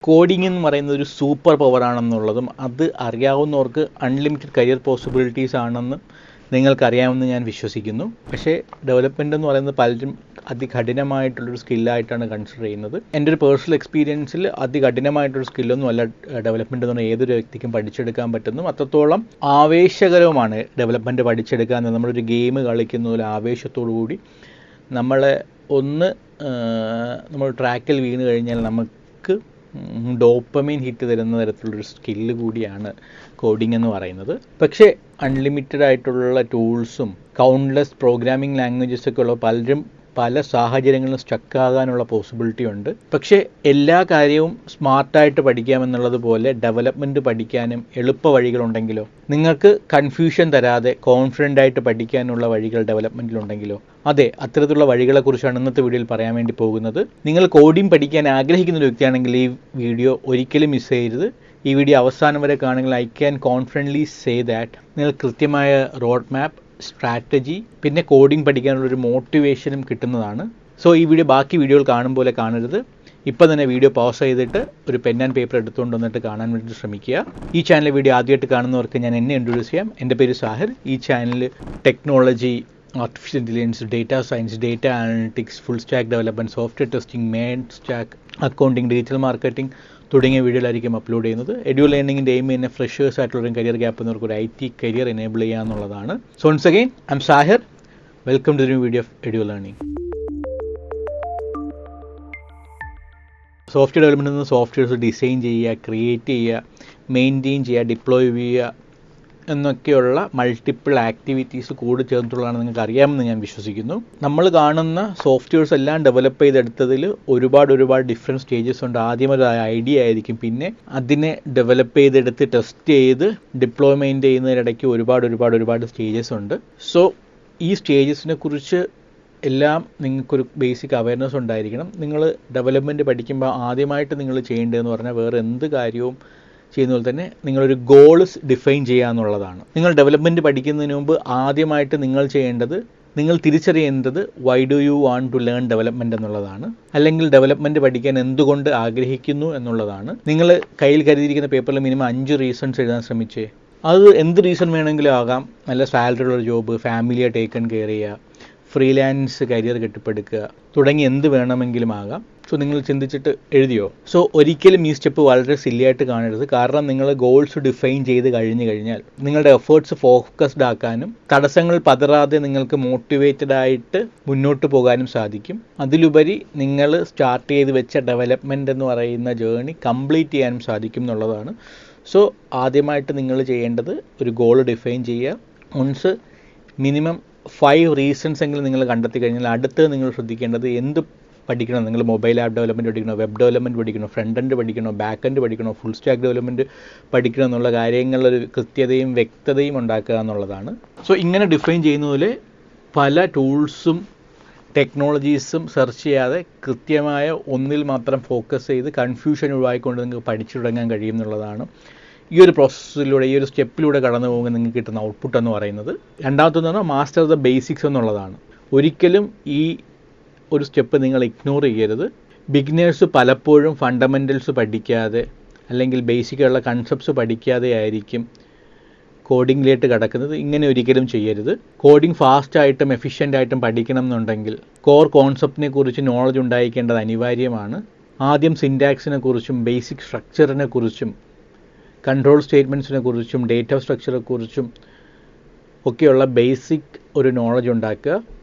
Coding എന്ന് പറയുന്നത് ഒരു സൂപ്പർ പവർ ആണെന്നുള്ളതും അത് അറിയാവുന്നവർക്ക് അൺലിമിറ്റഡ് കരിയർ പോസിബിലിറ്റീസ് ആണെന്ന് നിങ്ങൾക്കറിയാമെന്ന് ഞാൻ വിശ്വസിക്കുന്നു. പക്ഷേ ഡെവലപ്മെൻ്റ് എന്ന് പറയുന്നത് പലരും അതികഠിനമായിട്ടുള്ളൊരു സ്കില്ലായിട്ടാണ് കൺസിഡർ ചെയ്യുന്നത്. എൻ്റെ ഒരു പേഴ്സണൽ എക്സ്പീരിയൻസിൽ അതികഠിനമായിട്ടൊരു സ്കില്ലൊന്നും അല്ല ഡെവലപ്മെൻ്റ് എന്ന് പറഞ്ഞാൽ ഏതൊരു വ്യക്തിക്കും പഠിച്ചെടുക്കാൻ പറ്റുന്നു. അത്രത്തോളം ആവേശകരവുമാണ് ഡെവലപ്മെൻറ്റ് പഠിച്ചെടുക്കുക എന്നത്. നമ്മളൊരു ഗെയിം കളിക്കുന്ന പോലെ ആവേശത്തോടു കൂടി നമ്മളെ നമ്മൾ ട്രാക്കിൽ വീണ് കഴിഞ്ഞാൽ നമുക്ക് ഡോപ്പമൈൻ ഹിറ്റ് തരുന്ന തരത്തിലുള്ളൊരു സ്കില്ല് കൂടിയാണ് കോഡിംഗ് എന്ന് പറയുന്നത്. പക്ഷേ അൺലിമിറ്റഡ് ആയിട്ടുള്ള ടൂൾസും കൗണ്ട്ലെസ് പ്രോഗ്രാമിംഗ് ലാംഗ്വേജസൊക്കെ ഉള്ള പലരും പല സാഹചര്യങ്ങളിലും സ്റ്റക്ക് ആകാനുള്ള പോസിബിലിറ്റി ഉണ്ട്. പക്ഷേ എല്ലാ കാര്യവും സ്മാർട്ടായിട്ട് പഠിക്കാമെന്നുള്ളതുപോലെ ഡെവലപ്മെൻറ്റ് പഠിക്കാനും എളുപ്പ വഴികളുണ്ടെങ്കിലോ, നിങ്ങൾക്ക് കൺഫ്യൂഷൻ തരാതെ കോൺഫിഡൻ്റ് ആയിട്ട് പഠിക്കാനുള്ള വഴികൾ ഡെവലപ്മെൻറ്റിലുണ്ടെങ്കിലോ, അതെ, അത്തരത്തിലുള്ള വഴികളെക്കുറിച്ചാണ് ഇന്നത്തെ വീഡിയോയിൽ പറയാൻ വേണ്ടി പോകുന്നത്. നിങ്ങൾ കോഡിംഗ് പഠിക്കാൻ ആഗ്രഹിക്കുന്ന ഒരു വ്യക്തിയാണെങ്കിൽ ഈ വീഡിയോ ഒരിക്കലും മിസ് ചെയ്യരുത്. ഈ വീഡിയോ അവസാനം വരെ കാണുമെങ്കിൽ I can confidently say that നിങ്ങൾ കൃത്യമായ റോഡ് മാപ്പ്, സ്ട്രാറ്റജി, പിന്നെ കോഡിംഗ് പഠിക്കാനുള്ളൊരു മോട്ടിവേഷനും കിട്ടുന്നതാണ്. സോ ഈ വീഡിയോ ബാക്കി വീഡിയോകൾ കാണും പോലെ കാണരുത്. ഇപ്പം തന്നെ വീഡിയോ പോസ് ചെയ്തിട്ട് ഒരു പെൻ ആൻഡ് പേപ്പർ എടുത്തുകൊണ്ട് വന്നിട്ട് കാണാൻ വേണ്ടി ശ്രമിക്കുക. ഈ ചാനൽ വീഡിയോ ആദ്യമായിട്ട് കാണുന്നവർക്ക് ഞാൻ എന്നെ ഇൻട്രൊഡ്യൂസ് ചെയ്യാം. എൻ്റെ പേര് സാഹിർ. ഈ channel technology, artificial intelligence, data science, data analytics, full stack development, software testing, മെയിൻ സ്റ്റാക്ക്, അക്കൗണ്ടിംഗ്, ഡിജിറ്റൽ മാർക്കറ്റിംഗ് തുടങ്ങിയ വീഡിയോയിലായിരിക്കും അപ്ലോഡ് ചെയ്യുന്നത്. എഡ്യൂ ലേണിംഗിൻ്റെ എയിം തന്നെ ഫ്രഷേഴ്സ് ആയിട്ടുള്ള കരിയർ ഗ്യാപ്പ് എന്നവർക്ക് ഒരു IT കരിയർ എനേബിൾ ചെയ്യുക എന്നുള്ളതാണ്. So once again I am Sahir. Welcome to the new video of Edu learning. Software ഡെവലപ്മെൻറ്റിൽ നിന്ന് സോഫ്റ്റ്വെയർസ് ഡിസൈൻ ചെയ്യുക, ക്രിയേറ്റ് ചെയ്യുക, മെയിൻറ്റെയിൻ ചെയ്യുക, ഡിപ്ലോയ് ചെയ്യുക എന്നൊക്കെയുള്ള മൾട്ടിപ്പിൾ ആക്ടിവിറ്റീസ് കൂടി ചേർന്നിട്ടുള്ളതാണ് നിങ്ങൾക്ക് അറിയാമെന്ന് ഞാൻ വിശ്വസിക്കുന്നു. നമ്മൾ കാണുന്ന സോഫ്റ്റ്വെയർസ് എല്ലാം ഡെവലപ്പ് ചെയ്തെടുത്തതിൽ ഒരുപാട് ഡിഫറെൻറ്റ് സ്റ്റേജസ് ഉണ്ട്. ആദ്യം ഒരു ഐഡിയ ആയിരിക്കും, പിന്നെ അതിനെ ഡെവലപ്പ് ചെയ്തെടുത്ത് ടെസ്റ്റ് ചെയ്ത് ഡിപ്ലോയ്മെൻറ്റ് ചെയ്യുന്നതിനിടയ്ക്ക് ഒരുപാട് സ്റ്റേജസ് ഉണ്ട്. സോ ഈ സ്റ്റേജസിനെ കുറിച്ച് എല്ലാം നിങ്ങൾക്കൊരു ബേസിക് അവയർനെസ് ഉണ്ടായിരിക്കണം. നിങ്ങൾ ഡെവലപ്മെൻറ്റ് പഠിക്കുമ്പോൾ ആദ്യമായിട്ട് നിങ്ങൾ ചെയ്യേണ്ടതെന്ന് പറഞ്ഞാൽ വേറെ എന്ത് കാര്യവും ചെയ്യുന്ന പോലെ തന്നെ നിങ്ങളൊരു ഗോൾസ് ഡിഫൈൻ ചെയ്യുക എന്നുള്ളതാണ്. നിങ്ങൾ ഡെവലപ്മെൻറ്റ് പഠിക്കുന്നതിന് മുമ്പ് ആദ്യമായിട്ട് നിങ്ങൾ ചെയ്യേണ്ടത്, നിങ്ങൾ തിരിച്ചറിയേണ്ടത് why do you want to learn development എന്നുള്ളതാണ്. അല്ലെങ്കിൽ ഡെവലപ്മെൻറ്റ് പഠിക്കാൻ എന്തുകൊണ്ട് ആഗ്രഹിക്കുന്നു എന്നുള്ളതാണ്. നിങ്ങൾ കയ്യിൽ കരുതിയിരിക്കുന്ന പേപ്പറിൽ മിനിമം 5 റീസൺസ് എഴുതാൻ ശ്രമിച്ചേ. അത് എന്ത് റീസൺ വേണമെങ്കിലും ആകാം. നല്ല സാലറി ഉള്ള ജോബ്, ഫാമിലിയെ ടേക്കൺ കെയർ ചെയ്യുക, ഫ്രീലാൻസ് കരിയർ കെട്ടിപ്പടുക്കുക തുടങ്ങി എന്ത് വേണമെങ്കിലും ആകാം. സോ നിങ്ങൾ ചിന്തിച്ചിട്ട് എഴുതിയോ? സോ ഒരിക്കലും ഈ സ്റ്റെപ്പ് വളരെ സില്ലിയായിട്ട് കാണരുത്. കാരണം നിങ്ങൾ ഗോൾസ് ഡിഫൈൻ ചെയ്ത് കഴിഞ്ഞാൽ നിങ്ങളുടെ എഫേർട്സ് ഫോക്കസ്ഡ് ആക്കാനും തടസ്സങ്ങൾ പതറാതെ നിങ്ങൾക്ക് മോട്ടിവേറ്റഡ് ആയിട്ട് മുന്നോട്ട് പോകാനും സാധിക്കും. അതിലുപരി നിങ്ങൾ സ്റ്റാർട്ട് ചെയ്ത് വെച്ച ഡെവലപ്മെൻറ്റ് എന്ന് പറയുന്ന ജേർണി കംപ്ലീറ്റ് ചെയ്യാനും സാധിക്കും എന്നുള്ളതാണ്. സോ ആദ്യമായിട്ട് നിങ്ങൾ ചെയ്യേണ്ടത് ഒരു ഗോൾ ഡിഫൈൻ ചെയ്യുക. ഒൺസ് മിനിമം 5 റീസൺസ് എങ്കിലും നിങ്ങൾ കണ്ടെത്തി കഴിഞ്ഞാൽ അടുത്ത് നിങ്ങൾ ശ്രദ്ധിക്കേണ്ടത് എന്ത് പഠിക്കണം. നിങ്ങൾ മൊബൈൽ ആപ്പ് ഡെവലപ്മെൻറ്റ് പഠിക്കണോ, വെബ് ഡെവലപ്മെൻറ്റ് പഠിക്കണോ, ഫ്രണ്ട് എൻഡ് പഠിക്കണോ, ബാക്ക് എൻഡ് പഠിക്കണോ, ഫുൾ സ്റ്റാക്ക് ഡെവലപ്മെൻറ്റ് പഠിക്കണം എന്നുള്ള കാര്യങ്ങളിലൊരു കൃത്യതയും വ്യക്തതയും ഉണ്ടാക്കുക എന്നുള്ളതാണ്. സോ ഇങ്ങനെ ഡിഫൈൻ ചെയ്യുന്നതിൽ പല ടൂൾസും ടെക്നോളജീസും സെർച്ച് ചെയ്യാതെ കൃത്യമായ ഒന്നിൽ മാത്രം ഫോക്കസ് ചെയ്ത് കൺഫ്യൂഷൻ ഒഴിവാക്കിക്കൊണ്ട് നിങ്ങൾക്ക് പഠിച്ചു തുടങ്ങാൻ കഴിയും എന്നുള്ളതാണ് ഈ ഒരു പ്രോസസ്സിലൂടെ, ഈ ഒരു സ്റ്റെപ്പിലൂടെ കടന്നു പോകുമ്പോൾ നിങ്ങൾക്ക് കിട്ടുന്ന ഔട്ട്പുട്ട് എന്ന് പറയുന്നത്. രണ്ടാമത്തെന്ന് പറഞ്ഞാൽ മാസ്റ്റർ ദ ബേസിക്സ് എന്നുള്ളതാണ്. ഒരിക്കലും ഈ ഒരു സ്റ്റെപ്പ് നിങ്ങൾ ഇഗ്നോർ ചെയ്യരുത്. ബിഗിനേഴ്സ് പലപ്പോഴും ഫണ്ടമെൻ്റൽസ് പഠിക്കാതെ അല്ലെങ്കിൽ ബേസിക്കുള്ള കൺസെപ്റ്റ്സ് പഠിക്കാതെ ആയിരിക്കും കോഡിങ്ങിലേക്ക് കടക്കുന്നത്. ഇങ്ങനെ ഒരിക്കലും ചെയ്യരുത്. കോഡിംഗ് ഫാസ്റ്റായിട്ടും എഫിഷ്യൻ്റായിട്ടും പഠിക്കണം എന്നുണ്ടെങ്കിൽ കോർ കോൺസെപ്റ്റിനെ കുറിച്ച് നോളജ് ഉണ്ടായിരിക്കേണ്ടത് അനിവാര്യമാണ്. ആദ്യം സിൻറ്റാക്സിനെ കുറിച്ചും ബേസിക് സ്ട്രക്ചറിനെ കുറിച്ചും കൺട്രോൾ സ്റ്റേറ്റ്മെൻറ്റ്സിനെ കുറിച്ചും ഡേറ്റ സ്ട്രക്ചറെ കുറിച്ചും ഒക്കെയുള്ള ബേസിക് ഒരു നോളജ് ഉണ്ടാക്കുക.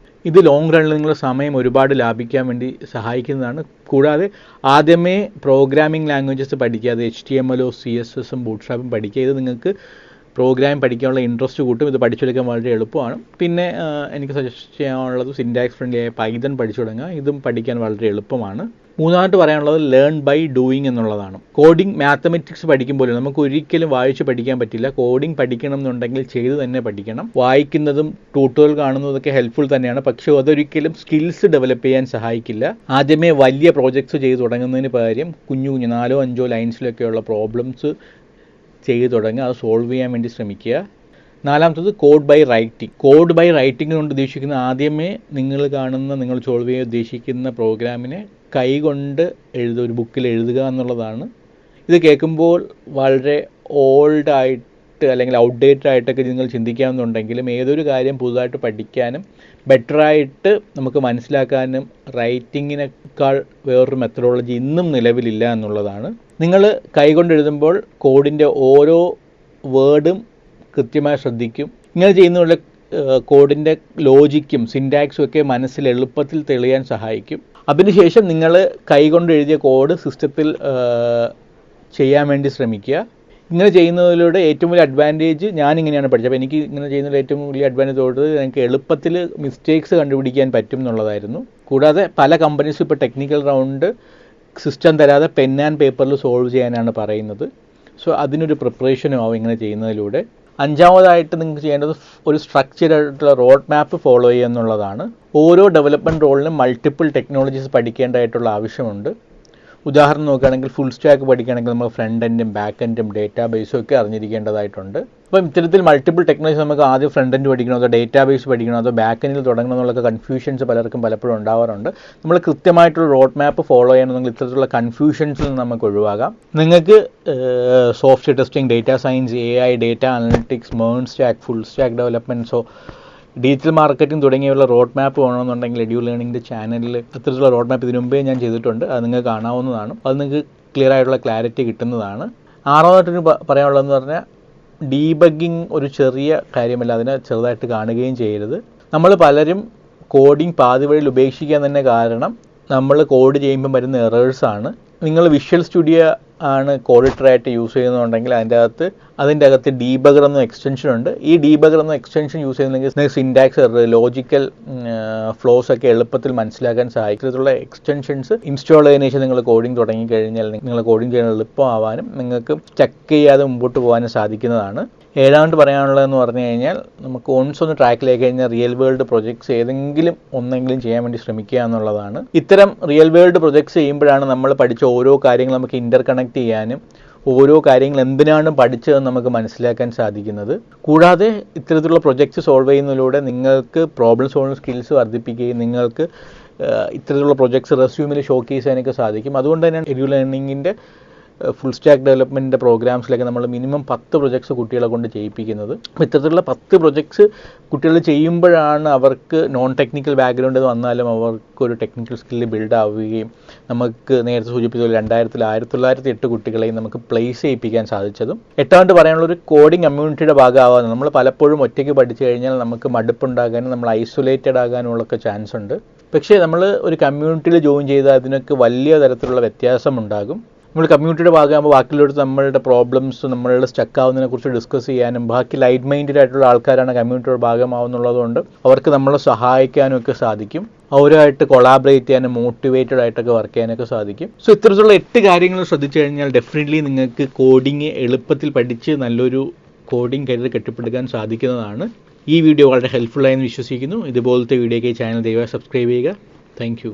ഇത് ലോങ് റണ്ണിൽ നിങ്ങളുടെ സമയം ഒരുപാട് ലാഭിക്കാൻ വേണ്ടി സഹായിക്കുന്നതാണ്. കൂടാതെ ആദ്യമേ പ്രോഗ്രാമിംഗ് ലാംഗ്വേജസ് പഠിക്കാതെ HTML, CSS, ബൂട്ട്സ്ട്രാപ്പും പഠിക്കുക. ഇത് നിങ്ങൾക്ക് പ്രോഗ്രാം പഠിക്കാനുള്ള ഇൻട്രസ്റ്റ് കൂട്ടും. ഇത് പഠിച്ചെടുക്കാൻ വളരെ എളുപ്പമാണ്. പിന്നെ എനിക്ക് സജസ്റ്റ് ചെയ്യാനുള്ളത് സിൻറ്റാക്സ് ഫ്രണ്ട്ലി ആയ പൈത്തൺ പഠിച്ചു തുടങ്ങുക. ഇതും പഠിക്കാൻ വളരെ എളുപ്പമാണ്. മൂന്നാമത്തെ പറയാനുള്ളത് ലേൺ ബൈ ഡൂയിങ് എന്നുള്ളതാണ്. കോഡിംഗ്, മാത്തമെറ്റിക്സ് പഠിക്കുമ്പോൾ നമുക്ക് ഒരിക്കലും വായിച്ച് പഠിക്കാൻ പറ്റില്ല. കോഡിംഗ് പഠിക്കണം എന്നുണ്ടെങ്കിൽ ചെയ്ത് തന്നെ പഠിക്കണം. വായിക്കുന്നതും ട്യൂട്ടോറിയൽ കാണുന്നതൊക്കെ ഹെൽപ്ഫുൾ തന്നെയാണ്, പക്ഷേ അതൊരിക്കലും സ്കിൽസ് ഡെവലപ്പ് ചെയ്യാൻ സഹായിക്കില്ല. ആദ്യമേ വലിയ പ്രോജക്ട്സ് ചെയ്ത് തുടങ്ങുന്നതിന് പകരം കുഞ്ഞു 4-5 ലൈൻസിലൊക്കെയുള്ള പ്രോബ്ലംസ് ചെയ്ത് തുടങ്ങുക. അത് സോൾവ് ചെയ്യാൻ വേണ്ടി ശ്രമിക്കുക. നാലാമത്തത് code by writing. Code by writing കൊണ്ട് ഉദ്ദേശിക്കുന്ന ആദ്യമേ നിങ്ങൾ സോൾവ് ചെയ്യാൻ ഉദ്ദേശിക്കുന്ന പ്രോഗ്രാമിനെ കൈകൊണ്ട് ഒരു ബുക്കിൽ എഴുതുക എന്നുള്ളതാണ്. ഇത് കേൾക്കുമ്പോൾ വളരെ ഓൾഡായിട്ട് അല്ലെങ്കിൽ ഔട്ട്ഡേറ്റഡ് ആയിട്ടൊക്കെ നിങ്ങൾ ചിന്തിക്കാമെന്നുണ്ടെങ്കിലും ഏതൊരു കാര്യം പുതുതായിട്ട് പഠിക്കാനും ബെറ്ററായിട്ട് നമുക്ക് മനസ്സിലാക്കാനും റൈറ്റിങ്ങിനേക്കാൾ വേറൊരു മെത്തഡോളജി ഇന്നും നിലവിലില്ല എന്നുള്ളതാണ്. നിങ്ങൾ കൈകൊണ്ട് എഴുതുമ്പോൾ കോഡിൻ്റെ ഓരോ വേർഡും കൃത്യമായി ശ്രദ്ധിക്കും. ഇങ്ങനെ ചെയ്യുന്നതിനുള്ള കോഡിൻ്റെ ലോജിക്കും സിൻറ്റാക്സും ഒക്കെ മനസ്സിൽ എളുപ്പത്തിൽ തെളിയാൻ സഹായിക്കും. അതിനുശേഷം നിങ്ങൾ കൈകൊണ്ട് എഴുതിയ കോഡ് സിസ്റ്റത്തിൽ ചെയ്യാൻ വേണ്ടി ശ്രമിക്കുക. ഇങ്ങനെ ചെയ്യുന്നതിലൂടെ ഏറ്റവും വലിയ അഡ്വാൻറ്റേജ് ഞാനിങ്ങനെയാണ് പഠിച്ചത്. അപ്പോൾ എനിക്ക് ഇങ്ങനെ ചെയ്യുന്നതിൽ ഏറ്റവും വലിയ അഡ്വാൻറ്റേജ് തോന്നുന്നത് എനിക്ക് എളുപ്പത്തിൽ മിസ്റ്റേക്സ് കണ്ടുപിടിക്കാൻ പറ്റും എന്നുള്ളതായിരുന്നു. കൂടാതെ പല കമ്പനീസും ഇപ്പോൾ ടെക്നിക്കൽ റൗണ്ട് സിസ്റ്റം തരാതെ പെൻ ആൻഡ് പേപ്പറിൽ സോൾവ് ചെയ്യാനാണ് പറയുന്നത്. സോ അതിനൊരു പ്രിപ്പറേഷനും ആവും ഇങ്ങനെ ചെയ്യുന്നതിലൂടെ. അഞ്ചാമതായിട്ട് നിങ്ങൾക്ക് ചെയ്യേണ്ടത് ഒരു സ്ട്രക്ചർഡ് ആയിട്ടുള്ള റോഡ് മാപ്പ് ഫോളോ ചെയ്യുക എന്നുള്ളതാണ്. ഓരോ ഡെവലപ്മെൻറ്റ് റോളിനും മൾട്ടിപ്പിൾ ടെക്നോളജീസ് പഠിക്കേണ്ടതായിട്ടുള്ള ആവശ്യമുണ്ട്. ഉദാഹരണം നോക്കുകയാണെങ്കിൽ ഫുൾ സ്റ്റാക്ക് പഠിക്കുകയാണെങ്കിൽ നമ്മൾ ഫ്രണ്ട് എൻഡും ബാക്ക് എൻഡും ഡേറ്റാബേസും ഒക്കെ അറിഞ്ഞിരിക്കേണ്ടതായിട്ടുണ്ട്. അപ്പം ഇത്തരത്തിൽ മൾട്ടിപ്പിൾ ടെക്നോളജി നമുക്ക് ആദ്യം ഫ്രണ്ട് എൻഡ് പഠിക്കണോ അതോ ഡേറ്റാബേസ് പഠിക്കണോ അതോ ബാക്ക് എൻഡിൽ തുടങ്ങണം എന്നുള്ളൊക്കെ കൺഫ്യൂഷൻസ് പലപ്പോഴും ഉണ്ടാവാറുണ്ട്. നമ്മൾ കൃത്യമായിട്ടുള്ള റോഡ് മാപ്പ് ഫോളോ ചെയ്യണമെങ്കിൽ ഇത്തരത്തിലുള്ള കൺഫ്യൂഷൻസിൽ നിന്ന് നമുക്ക് ഒഴിവാകാം. നിങ്ങൾക്ക് software testing, data science, AI, data analytics, മേൺ സ്റ്റാക്ക്, ഫുൾ സ്റ്റാക്ക് ഡെവലപ്മെൻറ്റ്സോ ഡിജിറ്റൽ മാർക്കറ്റിംഗ് തുടങ്ങിയുള്ള റോഡ് മാപ്പ് വേണമെന്നുണ്ടെങ്കിൽ എഡ്യൂ ലേണിംഗിൻ്റെ ചാനലിൽ അത്തരത്തിലുള്ള റോഡ് മാപ്പ് ഇതിനു മുമ്പേ ഞാൻ ചെയ്തിട്ടുണ്ട്. അത് നിങ്ങൾക്ക് കാണാവുന്നതാണ്. അത് നിങ്ങൾക്ക് ക്ലിയർ ആയിട്ടുള്ള ക്ലാരിറ്റി കിട്ടുന്നതാണ്. ആറാമതായിട്ടൊരു പറയാനുള്ളതെന്ന് പറഞ്ഞാൽ ഡീബഗ്ഗിങ് ഒരു ചെറിയ കാര്യമല്ല, അതിനെ ചെറുതായിട്ട് കാണുകയും ചെയ്യരുത്. നമ്മൾ പലരും കോഡിങ് പാതി വഴിയിൽ ഉപേക്ഷിക്കാൻ തന്നെ കാരണം നമ്മൾ കോഡ് ചെയ്യുമ്പോൾ വരുന്ന എറേഴ്സാണ്. നിങ്ങൾ വിഷ്വൽ സ്റ്റുഡിയോ ആണ് കോഡ് എഡിറ്ററായിട്ട് യൂസ് ചെയ്യുന്നുണ്ടെങ്കിൽ അതിൻ്റെ അകത്ത് ഡീബഗർ എന്ന എക്സ്റ്റൻഷൻ ഉണ്ട്. ഈ ഡീബഗർ എന്ന എക്സ്റ്റൻഷൻ യൂസ് ചെയ്യുന്നെങ്കിൽ നിങ്ങൾക്ക് സിൻറ്റാക്സ് എറർ, ലോജിക്കൽ ഫ്ലോസ് ഒക്കെ എളുപ്പത്തിൽ മനസ്സിലാക്കാൻ സഹായിക്കും. ഇത്തരത്തിലുള്ള എക്സ്റ്റൻഷൻസ് ഇൻസ്റ്റാൾ ചെയ്തതിനു ശേഷം നിങ്ങൾ കോഡിങ് തുടങ്ങിക്കഴിഞ്ഞാൽ നിങ്ങൾ കോഡിങ് ചെയ്യാൻ എളുപ്പമാവാനും നിങ്ങൾക്ക് സ്റ്റക്ക് ചെയ്യാതെ മുമ്പോട്ട് പോകാനും സാധിക്കുന്നതാണ്. ഏഴാമത് പറയാനുള്ളതെന്ന് പറഞ്ഞു കഴിഞ്ഞാൽ നമുക്ക് ഒന്ന് ട്രാക്കിലേക്ക് കഴിഞ്ഞാൽ റിയൽ വേൾഡ് പ്രൊജക്ട്സ് ഏതെങ്കിലും ഒന്നെങ്കിലും ചെയ്യാൻ വേണ്ടി ശ്രമിക്കുക എന്നുള്ളതാണ്. ഇത്തരം റിയൽ വേൾഡ് പ്രൊജക്ട്സ് ചെയ്യുമ്പോഴാണ് നമ്മൾ പഠിച്ച ഓരോ കാര്യങ്ങളും നമുക്ക് ഇൻ്റർ കണക്ട് ചെയ്യാനും ഓരോ കാര്യങ്ങൾ എന്തിനാണ് പഠിച്ചതെന്ന് നമുക്ക് മനസ്സിലാക്കാൻ സാധിക്കുന്നത്. കൂടാതെ ഇത്തരത്തിലുള്ള പ്രൊജക്ട്സ് സോൾവ് ചെയ്യുന്നതിലൂടെ നിങ്ങൾക്ക് പ്രോബ്ലം സോൾവിംഗ് സ്കിൽസ് വർദ്ധിപ്പിക്കുകയും നിങ്ങൾക്ക് ഇത്തരത്തിലുള്ള പ്രൊജക്ട്സ് റെസ്യൂമിൽ ഷോക്കേസ് ചെയ്യാനൊക്കെ സാധിക്കും. അതുകൊണ്ട് തന്നെയാണ് എഡ്യൂ ലേണിംഗിൻ്റെ ഫുൾ സ്റ്റാക്ക് ഡെവലപ്മെൻറ്റിൻ്റെ പ്രോഗ്രാംസിലൊക്കെ നമ്മൾ മിനിമം 10 പ്രൊജക്ട്സ് കുട്ടികളെ കൊണ്ട് ചെയ്യിപ്പിക്കുന്നത്. അപ്പോൾ ഇത്തരത്തിലുള്ള 10 പ്രൊജക്ട്സ് കുട്ടികൾ ചെയ്യുമ്പോഴാണ് അവർക്ക് നോൺ ടെക്നിക്കൽ ബാക്ക്ഗ്രൗണ്ട് വന്നാലും അവർക്കൊരു ടെക്നിക്കൽ സ്കില്ല് ബിൽഡ് ആവുകയും നമുക്ക് നേരത്തെ സൂചിപ്പിച്ചതുപോലെ 1908 കുട്ടികളെയും നമുക്ക് പ്ലേസ് ചെയ്യിപ്പിക്കാൻ സാധിച്ചതും. എട്ടാമത് പറയാനുള്ള ഒരു കോഡിംഗ് കമ്മ്യൂണിറ്റിയുടെ ഭാഗമാകാതെ നമ്മൾ പലപ്പോഴും ഒറ്റയ്ക്ക് പഠിച്ചു കഴിഞ്ഞാൽ നമുക്ക് മടുപ്പുണ്ടാകാനും നമ്മൾ ഐസൊലേറ്റഡ് ആകാനുള്ളൊക്കെ ചാൻസ് ഉണ്ട്. പക്ഷേ നമ്മൾ ഒരു കമ്മ്യൂണിറ്റിയിൽ ജോയിൻ ചെയ്താൽ അതിനൊക്കെ വലിയ തരത്തിലുള്ള വ്യത്യാസം ഉണ്ടാകും. നമ്മൾ കമ്മ്യൂണിറ്റിയുടെ ഭാഗമാകുമ്പോൾ ബാക്കിയുള്ളവർക്ക് നമ്മളുടെ പ്രോബ്ലംസ്, നമ്മളുടെ സ്റ്റക്ക് ആവുന്നതിനെക്കുറിച്ച് ഡിസ്കസ് ചെയ്യാനും ബാക്കി ലൈറ്റ് മൈൻഡഡ് ആയിട്ടുള്ള ആൾക്കാരാണ് കമ്മ്യൂണിറ്റിയുടെ ഭാഗമാവുന്നുള്ളതുകൊണ്ട് അവർക്ക് നമ്മളെ സഹായിക്കാനും ഒക്കെ സാധിക്കും. അവരുമായിട്ട് കൊളാബറേറ്റ് ചെയ്യാനും മോട്ടിവേറ്റഡ് ആയിട്ടൊക്കെ വർക്ക് ചെയ്യാനൊക്കെ സാധിക്കും. സോ ഇത്തരത്തിലുള്ള 8 കാര്യങ്ങൾ ശ്രദ്ധിച്ചു കഴിഞ്ഞാൽ ഡെഫിനറ്റ്ലി നിങ്ങൾക്ക് കോഡിങ് എളുപ്പത്തിൽ പഠിച്ച് നല്ലൊരു കോഡിംഗ് കരിയർ കെട്ടിപ്പടുക്കാൻ സാധിക്കുന്നതാണ്. ഈ വീഡിയോ വളരെ ഹെൽപ്ഫുള്ളായെന്ന് വിശ്വസിക്കുന്നു. ഇതുപോലത്തെ വീഡിയോയ്ക്ക് ചാനൽ ദയവായി സബ്സ്ക്രൈബ് ചെയ്യുക. താങ്ക്